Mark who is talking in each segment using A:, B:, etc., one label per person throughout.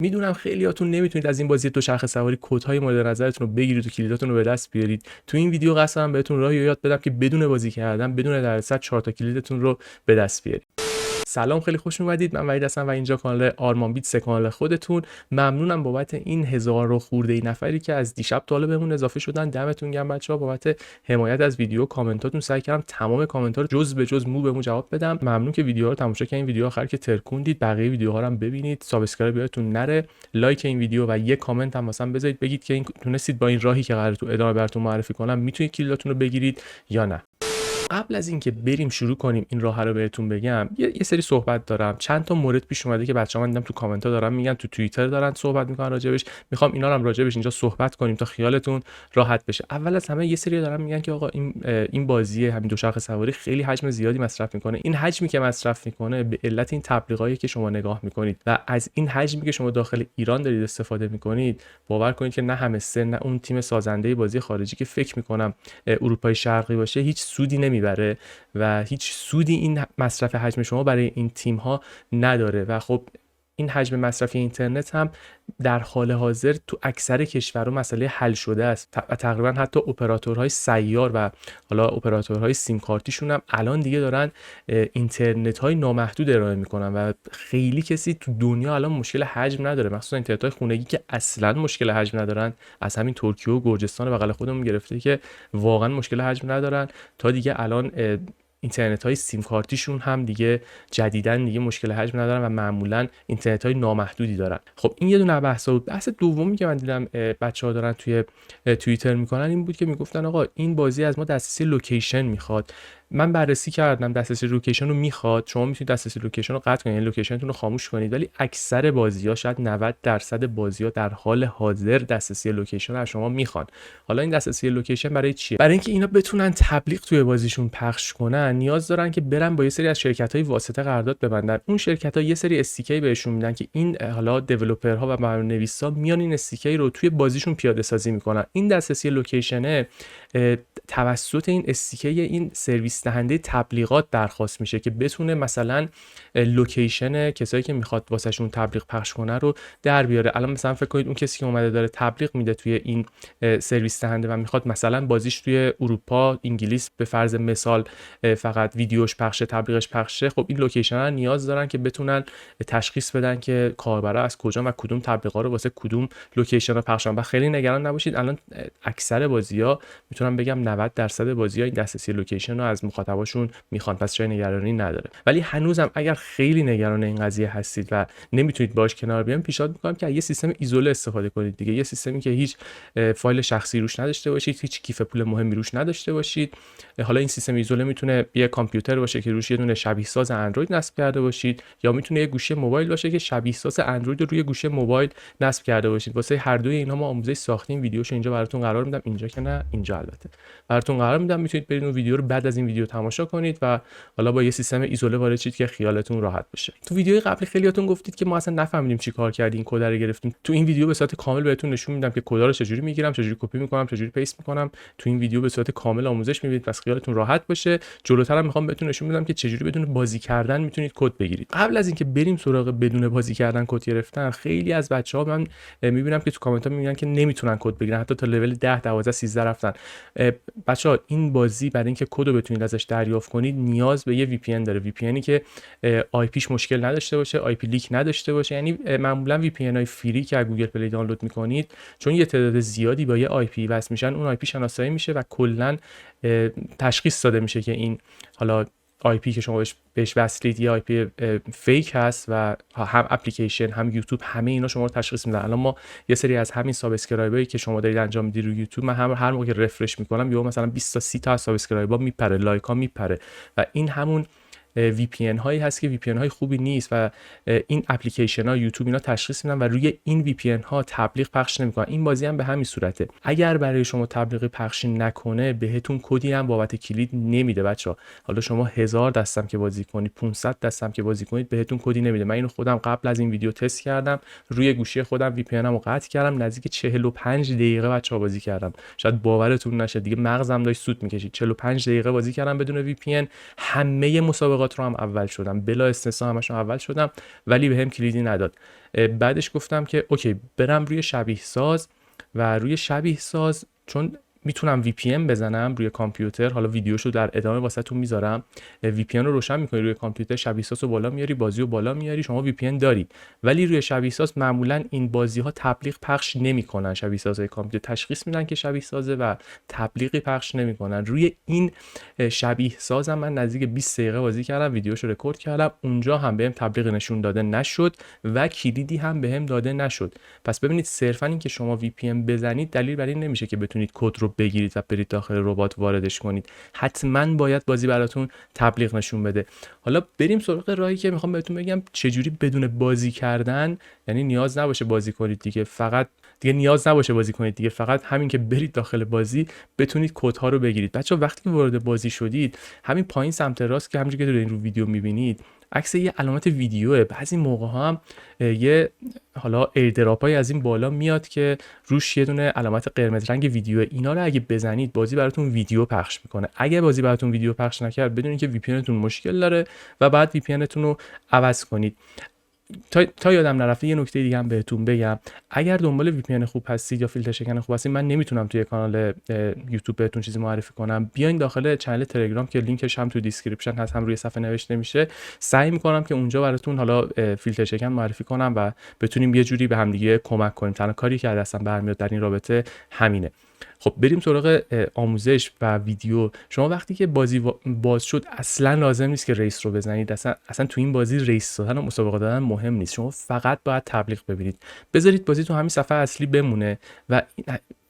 A: میدونم خیلیاتون نمیتونید از این بازی دوچرخه سواری کدهای مورد نظرتون رو بگیرید و کلیداتون رو به دست بیارید. تو این ویدیو قصد دارم بهتون راهی یاد بدم که بدون بازی کردن، بدون دردسر 4 تا کلیدتون رو به دست بیارید. سلام، خیلی خوش اومدید. من وحید هستم و اینجا کانال آرمان بیتس، کانال خودتون. ممنونم بابت این 1000 و خورده نفری که از دیشب تا حالا بهمون اضافه شدن. دمتون گرم بچه‌ها بابت حمایت از ویدیو، کامنتاتون. سعی کردم تمام کامنت‌ها رو جز به جز مو به مو جواب بدم. ممنون که ویدیوها رو تماشا کردین. ویدیو آخر که ترکوندید، بقیه ویدیوها رو هم ببینید. سابسکرایب یادتون نره، لایک این ویدیو و یه کامنت هم واسم بذارید بگید که این تونستید با این راهی که قراره تو ادامه براتون معرفی کنم میتونید کلیداتون رو بگیرید یا نه. قبل از اینکه بریم شروع کنیم این راه رو بهتون بگم، یه سری صحبت دارم. چند تا مورد پیش اومده که بچه‌ها من دیدم تو کامنت ها دارن میگن، تو توییتر دارن صحبت میکنن راجبش. میخوام اینا رو هم راجبش اینجا صحبت کنیم تا خیالتون راحت بشه. اول از همه یه سری دارن میگن که آقا این بازی همین دوچرخه سواری خیلی حجم زیادی مصرف میکنه. این حجمی که مصرف میکنه به علت این تبلیغاتی که شما نگاه میکنید و از این حجمی که شما داخل ایران دارید استفاده میکنید، باور کنید که نه همستر نه اون تیم سازنده بازی خارجی که فکر میکنم اروپای شرقی باشه هیچ سودی نمیبره و هیچ سودی این مصرف حجم شما برای این تیم ها نداره. و خب این حجم مصرف اینترنت هم در حال حاضر تو اکثر کشورها مسئله حل شده است و تقریبا حتی اپراتورهای سیار و حالا اپراتورهای سیم کارتیشون هم الان دیگه دارن اینترنت های نامحدود ارائه میکنن و خیلی کسی تو دنیا الان مشکل حجم نداره، مخصوصا اینترنت های خونگی که اصلا مشکل حجم ندارن. از همین ترکیه و گرجستان بغل خودمون گرفته که واقعا مشکل حجم ندارن تا دیگه الان اینترنت های سیم کارتیشون هم دیگه جدیدن دیگه مشکل حجم ندارن و معمولا اینترنت های نامحدودی دارن. خب این یه دونه بحث بود. بحث دومی که من دیدم بچه‌ها دارن توی توییتر میکنن این بود که میگفتن آقا این بازی از ما دسترسی لوکیشن میخواد. من بررسی کردم، دسترسی لوکیشن رو میخواد. شما میتونید دسترسی لوکیشن رو قطع کنید، یعنی لوکیشنتون رو خاموش کنید، ولی اکثر بازی‌ها، شاید 90% بازی‌ها در حال حاضر دسترسی لوکیشن رو از شما میخوان. حالا این دسترسی لوکیشن برای چیه؟ برای اینکه اینا بتونن تبلیغ توی بازیشون پخش کنن نیاز دارن که برن با یه سری از شرکت‌های واسطه قرارداد ببندن. اون شرکت‌ها یه سری استیکی بهشون میدن که این حالا دیولپرها و برنامه‌نویسا میان این استیکی رو توی بازیشون پیاده سازی میکنن. این دسترسی لوکیشن توسط این استیکی این سرویس دهنده تبلیغات درخواست میشه که بتونه مثلا لوکیشن کسایی که میخواد واسهشون تبلیغ پخش کنه رو در بیاره. الان مثلا فکر کنید اون کسی که اومده داره تبلیغ میده توی این سرویس دهنده و میخواد مثلا بازیش توی اروپا، انگلیس به فرض مثال فقط ویدیوش پخشه، تبلیغش پخشه، خب این لوکیشن ها نیاز دارن که بتونن تشخیص بدن که کاربرا از کجا و کدوم تبلیغا رو واسه کدوم لوکیشن ها پخش کنن. و خیلی نگران نباشید، الان اکثر بازی‌ها میتونم بگم 90% بازی‌ها این دسترسی لوکیشن رو از مخاطباشون میخوان، پس جای نگرانی نداره. ولی هنوزم اگر خیلی نگران این قضیه هستید و نمیتونید باش کنار بیاین، پیشنهاد میکنم که یه سیستم ایزوله استفاده کنید دیگه. یه سیستمی که هیچ فایل شخصی روش نداشته باشید، هیچ کیف پول مهمی روش نداشته باشید. حالا این سیستم ایزوله میتونه یه کامپیوتر باشه که روش یه دونه شبیه ساز اندروید نصب کرده باشید، یا میتونه یه گوشی موبایل باشه که شبیه ساز اندروید رو روی گوشی موبایل نصب کرده باشید. واسه هر دوی اینها ما آموزش ساختیم، ویدیوشو اینجا براتون قرار میدم. اینجا که نه، اینجا البته براتون قرار میدم. میتونید برید اون ویدیو رو بعد از این ویدیو تماشا کنید و حالا با یه سیستم ایزوله وارد شید که خیالتون راحت بشه. تو ویدیوی قبلی خیلیاتون گفتید که ما اصلا نفهمیدیم چی کار کردین، کد رو گرفتیم. تو این ویدیو به صورت کامل بهتون نشون میدم که کدا رو چجوری میگیرم، چجوری کپی میکنم، چجوری پیست میکنم. تو این ویدیو به صورت کامل آموزش میبینید، پس خیالتون راحت باشه. جلوتر هم میخوام بهتون نشون بدم که چجوری بدون بازی کردن میتونید کد بگیرید. قبل از اینکه بریم سراغ بدون بازی کردن کد گرفتن، خیلی از بچه‌ها من میبینم که تو کامنت ها میگن که نمیتونن کد بگیرن، حتی تا لول 10 12 13 رفتن. بچه‌ها این بازی برای اینکه کد رو بتونید ازش دریافت کنید نیاز به یه وی پی ان داره. وی پی انی که آی پیش مشکل نداشته باشه، آی پی لیک نداشته باشه. یعنی معمولا وی پی ان های فری که از گوگل پلی دانلود میکنید، چون یه تعداد زیادی با یه آی پی وصل میشن، اون آی پی شناسایی میشه و کلا تشخیص داده میشه که این حالا آی پی که شما بهش وصلید یه آی پی فیک هست و هم اپلیکیشن هم یوتیوب همه اینا شما رو تشخیص میدن. الان ما یه سری از همین سابسکرایبایی که شما دارید انجام میدید رو یوتیوب، من هر موقع رفرش میکنم یا مثلا 20 تا 30 تا سابسکرایبا میپره، لایک ها میپره و این همون وی پی ان هایی هست که وی پی ان های خوبی نیست و این اپلیکیشن ها یوتیوب اینا تشخیص میدن و روی این وی پی ان ها تبلیغ پخش نمیکنن. این بازی هم به همین صورته. اگر برای شما تبلیغ پخش نکنه بهتون کدی هم بابت کلید نمیده بچا. حالا شما 1000 دستم که بازی کنید، 500 دستم که بازی کنید، بهتون کدی نمیده. من اینو خودم قبل از این ویدیو تست کردم، روی گوشی خودم وی پی ان رو قطع کردم، نزدیک 45 دقیقه بچا بازی کردم. شاید باورتون نشه، دیگه مغزم داشت سوت میکشید. 45 دقیقه بازی کردم بدون وی پی ان. همه مسابقات مسابقات رو هم اول شدم، بلا استثنا همشون اول شدم، ولی بهم کلیدی نداد. بعدش گفتم که اوکی برم روی شبیه ساز و روی شبیه ساز چون میتونم VPN بزنم روی کامپیوتر، حالا ویدیوشو در ادامه واسهتون میذارم. VPN رو روشن میکنی روی کامپیوتر، شبیه ساز رو بالا میاری، بازی رو بالا میاری، شما VPN داری، ولی روی شبیه ساز معمولا این بازی ها تبلیغ پخش نمیکنن. شبیه سازهای کامپیوتر تشخیص میدن که شبیه سازه و تبلیغی پخش نمیکنن. روی این شبیه سازم من نزدیک 20 دقیقه بازی کردم، ویدیوشو رکورد کردم، اونجا هم بهم تبلیغ نشون داده نشد و کلیدی هم بهم داده نشد. پس ببینید صرفا این که شما VPN بزنید دلیل بر این نمیشه که بتونید کد رو بگیرید و برید داخل ربات واردش کنید. حتما باید بازی براتون تبلیغ نشون بده. حالا بریم سراغ راهی که میخوام بهتون بگم چجوری بدون بازی کردن، یعنی نیاز نباشه بازی کنید دیگه، فقط همین که برید داخل بازی بتونید کدها رو بگیرید. بچه‌ها وقتی که وارد بازی شدید، همین پایین سمت راست که همونجوری که دارین رو ویدیو میبینید عکس یه علامت ویدیوه. بعضی موقع ها هم یه حالا ایردراپای از این بالا میاد که روش یه دونه علامت قرمز رنگ ویدیو، اینا رو اگه بزنید بازی براتون ویدیو پخش میکنه. اگه بازی براتون ویدیو پخش نکرد بدونید که VPN تون مشکل داره و بعد VPN تون رو عوض کنید. تا یادم نرفته یه نکته دیگه هم بهتون بگم، اگر دنبال VPN خوب هستید یا فیلتر شکن خوب هستید، من نمیتونم توی کانال یوتیوب بهتون چیزی معرفی کنم. بیاین داخل چنل تلگرام که لینکش هم تو دیسکریپشن هست، هم روی صفحه نوشته میشه. سعی میکنم که اونجا براتون حالا فیلتر شکن معرفی کنم و بتونیم یه جوری به هم دیگه کمک کنیم. تنها کاری که از دستم برمیاد در این رابطه همینه. خب بریم سراغ آموزش و ویدیو. شما وقتی که بازی باز شد اصلا لازم نیست که ریس رو بزنید. اصلا تو این بازی ریس دادن و مسابقه دادن مهم نیست. شما فقط باید تبلیغ ببینید. بذارید بازی تو همین صفحه اصلی بمونه و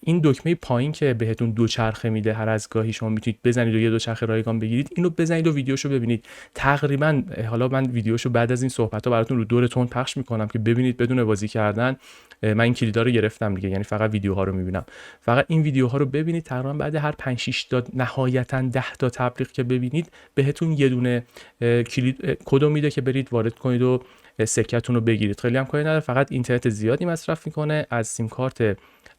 A: این دکمه پایین که بهتون دوچرخه میده، هر از گاهی شما میتونید بزنید و یه دوچرخه رایگان بگیرید، اینو بزنید و ویدیوشو ببینید. تقریبا حالا من ویدیوشو بعد از این صحبت‌ها براتون رو دور تون پخش میکنم که ببینید بدون بازی کردن. من این کلیدا رو گرفتم دیگه، یعنی فقط ویدیوها رو میبینم. فقط این ویدیوها رو ببینید. تقریبا بعد هر 5 6 تا نهایتا 10 تا تبلیغ که ببینید بهتون یه دونه کلید کدو میده که برید وارد کنید و سکتون رو بگیرید. خیلی هم کاری نداره، فقط اینترنت زیادی مصرف میکنه.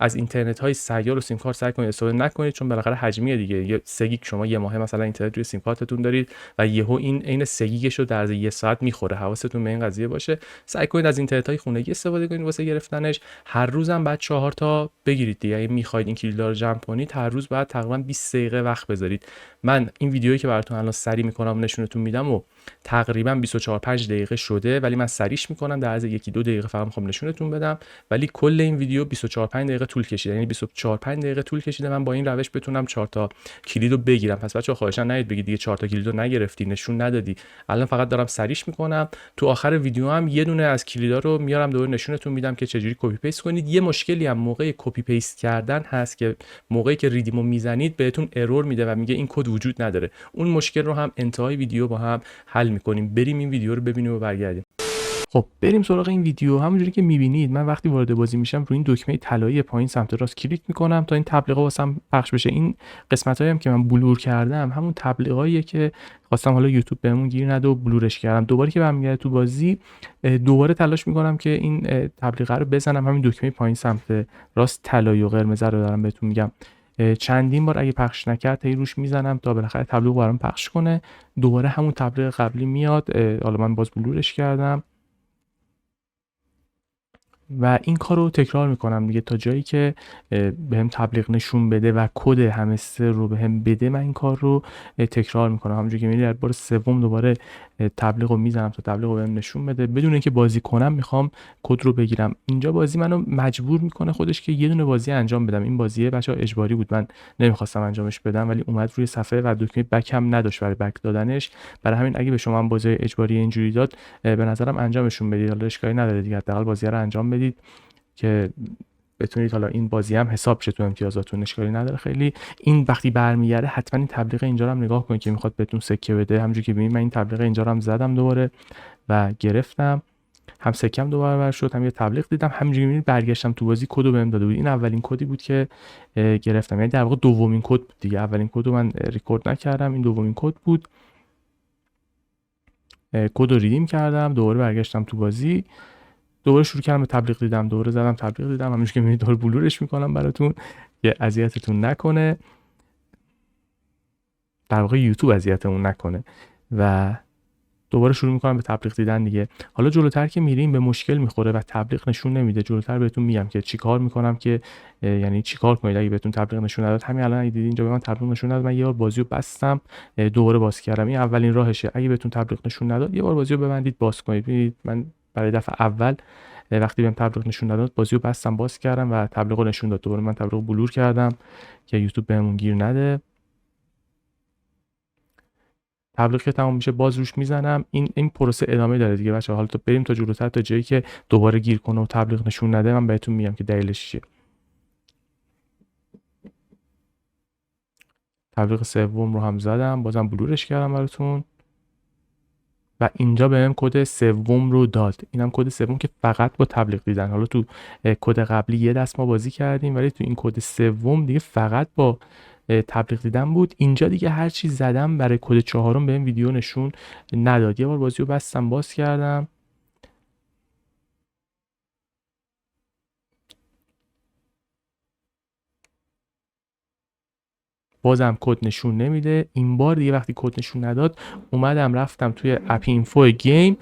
A: از اینترنت های سیار و سیم کارت سعی کنید استفاده نکنید، چون بالاخره حجمیه دیگه. یه 3 گیگ شما یه ماه مثلا اینترنت روی سیم کارتتون دارید و یهو این عین 3 گیگش رو در 1 ساعت میخوره. حواستون به این قضیه باشه. سعی کنید از اینترنت های خونگی استفاده کنید واسه گرفتنش. هر روزم بعد 4 تا بگیرید دیگه. اگه میخواید این کلیدا رو جمع کنید هر روز بعد تقریبا 20 دقیقه وقت بذارید. من این ویدیویی که براتون الان سری میکنم و نشونتون میدم و تقریبا 24 5 دقیقه شده، ولی من سریش میکنم، در عرض 1 2 دقیقه فقط میخوام نشونتون بدم. ولی کل این ویدیو 24 5 دقیقه طول کشیده، یعنی 24 5 دقیقه طول کشیده من با این روش بتونم 4 تا کلیدو بگیرم. پس بچه‌ها خواهشاً نید بگید دیگه 4 تا کلیدو نگرفتی، نشون ندادی. الان فقط دارم سریش میکنم. تو آخر ویدیو هم یه دونه از کلیدا رو میارم دوباره نشونتون میدم که چجوری کپی پیست کنید. یه مشکلی هم موقع کپی پیست کردن هست که موقعی که ریدیمو میزنید بهتون ارور میده و میگه این کد وجود نداره. اون مشکل رو هم انتهای ویدیو با هم حل میکنیم. بریم این ویدیو رو ببینیم و برگردیم. خب بریم سراغ این ویدیو. همونجوری که میبینید من وقتی وارد بازی میشم روی این دکمه طلایی پایین سمت راست کلیک میکنم تا این تبلیغا واسم پخش بشه. این قسمتایی هم که من بلور کردم همون تبلیغاییه که خواستم حالا یوتیوب بهمون گیر نده و بلورش کردم. دوباره که برمیگرده تو بازی دوباره تلاش میکنم که این تبلیغا رو بزنم. همین دکمه پایین سمت راست طلایی و قرمز رو دارم بهتون میگم. چندین بار اگه پخش نکرد تا روش میزنم تا بالاخره تبلیغ برام پخش کنه. دوباره همون تبلیغ قبلی میاد. حالا من باز بلورش کردم و این کار رو تکرار میکنم دیگه تا جایی که بهم تبلیغ نشون بده و کد همستر رو بهم بده. من این کار رو تکرار میکنم. همونجوری که میبینید در بار سوم دوباره تبلیغ رو میزنم تا تبلیغ رو بهم نشون بده. بدون اینکه بازی کنم میخوام کد رو بگیرم. اینجا بازی منو مجبور میکنه خودش که یه دونه بازی انجام بدم. این بازیه بچه‌ها اجباری بود، من نمیخواستم انجامش بدم ولی اومد روی صفحه و دکمه بک هم نداشت برای بک دادنش. برای همین اگه به شما هم بازی اجباری اینجوری داد به نظرم انجامشون بدید. حالا اشکالی نداره دیگه، حداقل بازی رو انجام بدید که بتونید حالا این بازی هم حساب شه تو امتیازاتون. اشکالی نداره خیلی. این وقتی برمیگرده حتما این تبلیغ اینجا رو هم نگاه کنید که میخواد بهتون سکه بده. همونجوری که ببینید من این تبلیغ اینجا رو هم زدم دوباره و گرفتم. هم سکم دوباره برابر شد، هم یه تبلیغ دیدم. همینجوری میبینید برگشتم تو بازی کدو بهم داده بود. این اولین کدی بود که گرفتم، یعنی در واقع دومین کد بود دیگه. اولین کدو من ریکورد نکردم، این دومین کد بود. کدو ریدیم کردم، دوباره برگشتم تو بازی، دوباره شروع کردم به تبلیغ دیدم، دوباره زدم تبلیغ دیدم. همینجوری که میبینید دوباره بلورش میکنم براتون که اذیتتون نکنه، در واقع یوتیوب اذیتمون نکنه. و دوباره شروع میکنم به تبلیغ دیدن دیگه. حالا جلوتر که میریم به مشکل میخوره و تبلیغ نشون نمیده. جلوتر بهتون میگم که چیکار میکنم، که یعنی چیکار کنید اگه بهتون تبلیغ نشون نداد. همین الان اگه دیدین اینجا به من تبلیغ نشون نداد، من یه بار بازیو بستم دوباره باز کردم. این اولین راهشه. اگه بهتون تبلیغ نشون نداد یه بار بازیو ببندید باز کنید. ببینید من برای دفعه اول وقتی بهم تبلیغ نشون نداد بازیو بستم باز کردم و تبلیغو نشون داد. دوباره من تبلیغو بلور کردم که یوتیوب بهمون گیر نده. تبلیغ که تمام میشه باز روش میزنم. این پروسه ادامه داره دیگه بچه‌ها. حالا تا بریم تا جلوتر تا جایی که دوباره گیر کنه و تبلیغ نشون نده من بهتون میگم که دلیلش چیه. تبلیغ سوم رو هم زدم، بازم بلورش کردم براتون و اینجا بهم کد سوم رو داد. اینم کد سوم که فقط با تبلیغ دیدن. حالا تو کد قبلی یه دست ما بازی کردیم ولی تو این کد سوم دیگه فقط با تبلیغ دیدن بود. اینجا دیگه هر چی زدم برای کد چهارم بهم ویدیو نشون نداد. یه بار بازیو بستم باز کردم. بازم کد نشون نمیده. این بار دیگه وقتی کد نشون نداد اومدم رفتم توی اپ اینفو گیم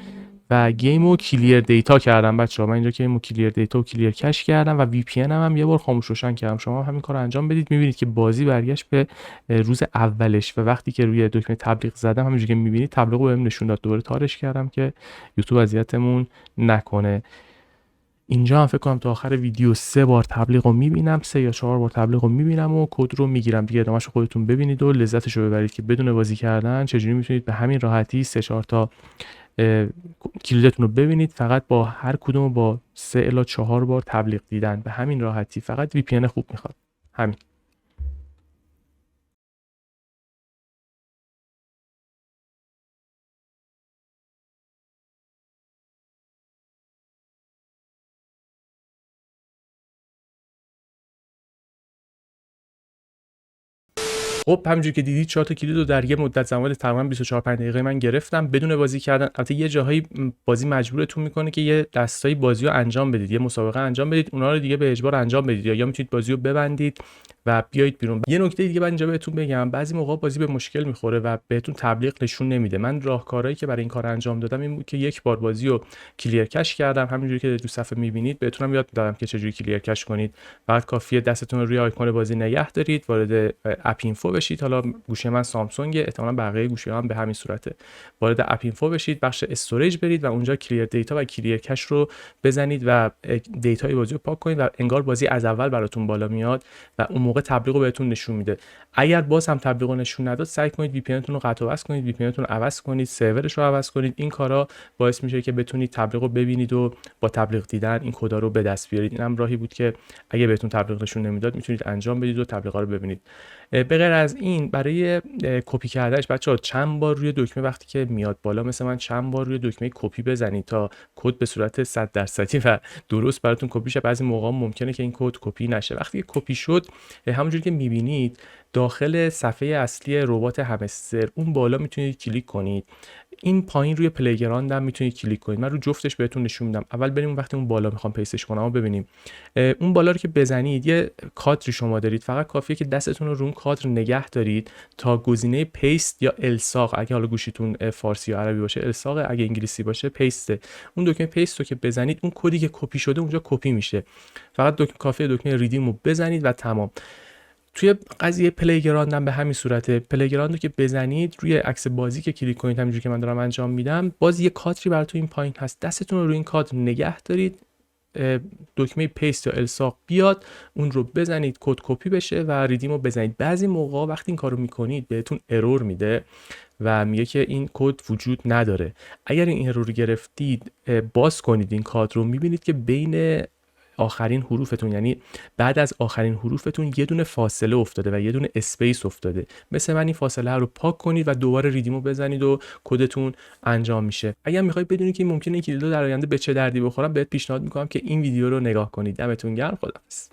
A: و گیمو کلیر دیتا کردم بچه‌ها. من اینجا گیمو کلیر دیتا و کلیر کش کردم و وی پی ان هم یه بار خاموش روشن کردم. شما همین کارو انجام بدید. میبینید که بازی برگشت به روز اولش و وقتی که روی دکمه تبلیغ زدم همونجوری که میبینید تبلیغو بهم نشون داد. دوباره تارش کردم که یوتیوب اذیتمون نکنه. اینجا هم فکر کنم تا آخر ویدیو 3 بار تبلیغ رو میبینم، 3 یا 4 بار تبلیغ رو میبینم و کد رو میگیرم دیگه. ادامهش رو خودتون ببینید و لذتش رو ببرید که بدون بازی کردن چجوری میتونید به همین راحتی 3-4 تا کلیدتون رو ببینید فقط با هر کدوم با 3 الی 4 بار تبلیغ دیدن. به همین راحتی. فقط وی پی ان خوب میخواد. همین. خب همونجوری که دیدید 4 تا کلید رو در یه مدت زمان تقریبا 24-5 دقیقه من گرفتم بدون بازی کردن. البته یه جاهایی بازی مجبورتون میکنه که یه دستایی بازی رو انجام بدید، یه مسابقه انجام بدید، اونا رو دیگه به اجبار انجام بدید یا میتونید بازی رو ببندید و بیایید بیرون. یه نکته دیگه من اینجا بهتون بگم، بعضی موقع بازی به مشکل میخوره و بهتون تبلیغ نشون نمیده. من راهکارهایی که برای این کار انجام دادم این بود که یک بار بازی رو کلیر کش کردم. همونجوری که تو صفحه میبینید بهتونم یاد دادم که چجوری کلیر کش کنید. فقط کافیه دستتون رو روی آیکون بازی نگه دارید، وارد اپ اینفو بشید. حالا گوشی من سامسونگ، احتمالاً بقیه گوشی‌ها هم به همین صورته. وارد اپ اینفو بشید، بخش استوریج برید و اونجا کلیر دیتا و کلیر کش رو بزنید و دیتای بازی رو پاک کنید و انگار بازی از اول براتون بالا میاد و اون موقع تبلیغ رو بهتون نشون میده. اگر باز هم تبلیغ رو نشون نداد سعی کنید وی پی ان تون رو قطع و وصل کنید، وی پی ان تون رو عوض کنید، سرورش رو عوض کنید. این کارا باعث میشه که بتونید تبلیغ رو ببینید و با تبلیغ دیدن این کدا رو به دست بیارید. اینم راهی بود که اگه بهتون تبلیغ نشون نمیداد میتونید انجام بدید و تبلیغا رو ببینید. به غیر از این برای کپی کردنش بچه‌ها چند بار روی دکمه وقتی که میاد بالا مثل من چند بار روی دکمه کپی بزنید تا کد به صورت 100% و درست براتون کپی شه. بعضی موقع ممکنه که این کد کپی نشه. وقتی که کپی شد همونجوری که میبینید داخل صفحه اصلی ربات همستر اون بالا میتونید کلیک کنید. این پایین روی پلیگراند هم میتونید کلیک کنید. من رو جفتش بهتون نشون میدم. اول بریم وقتی اون بالا میخوام پیستش کنم و ببینیم. اون بالا رو که بزنید یه کادری شما دارید. فقط کافیه که دستتون رو اون کادر نگه دارید تا گزینه پیست یا الساق، اگه حالا گوشیتون فارسی یا عربی باشه الساق، اگه انگلیسی باشه پیسته. اون دکمه پیست رو که بزنید اون کدی که کپی شده اونجا کپی میشه. فقط کافیه دکمه ریدیم رو بزنید و تمام. توی قضیه پلیگراند هم به همین صورته. پلیگراند رو که بزنید روی عکس بازی که کلیک کنید همونجوری که من دارم انجام میدم باز یه کادری براتون این پایین هست. دستتون رو روی این کادر نگه دارید، دکمه پیست یا الساق بیاد اون رو بزنید کد کپی بشه و ریدیم رو بزنید. بعضی موقع وقتی این کارو میکنید بهتون ارور میده و میگه که این کد وجود نداره. اگر این ارور رو گرفتید باز کنید این کادر رو میبینید که بین آخرین حروفتون، یعنی بعد از آخرین حروفتون یه دونه فاصله افتاده و یه دونه اسپیس افتاده. مثل من این فاصله رو پاک کنید و دوباره ریدیمو بزنید و کدتون انجام میشه. اگر میخواید بدونید که ممکنه این کلیدا در آینده به چه دردی بخورن بهت پیشنهاد میکنم که این ویدیو رو نگاه کنید. دمتون گرم. خداحافظ.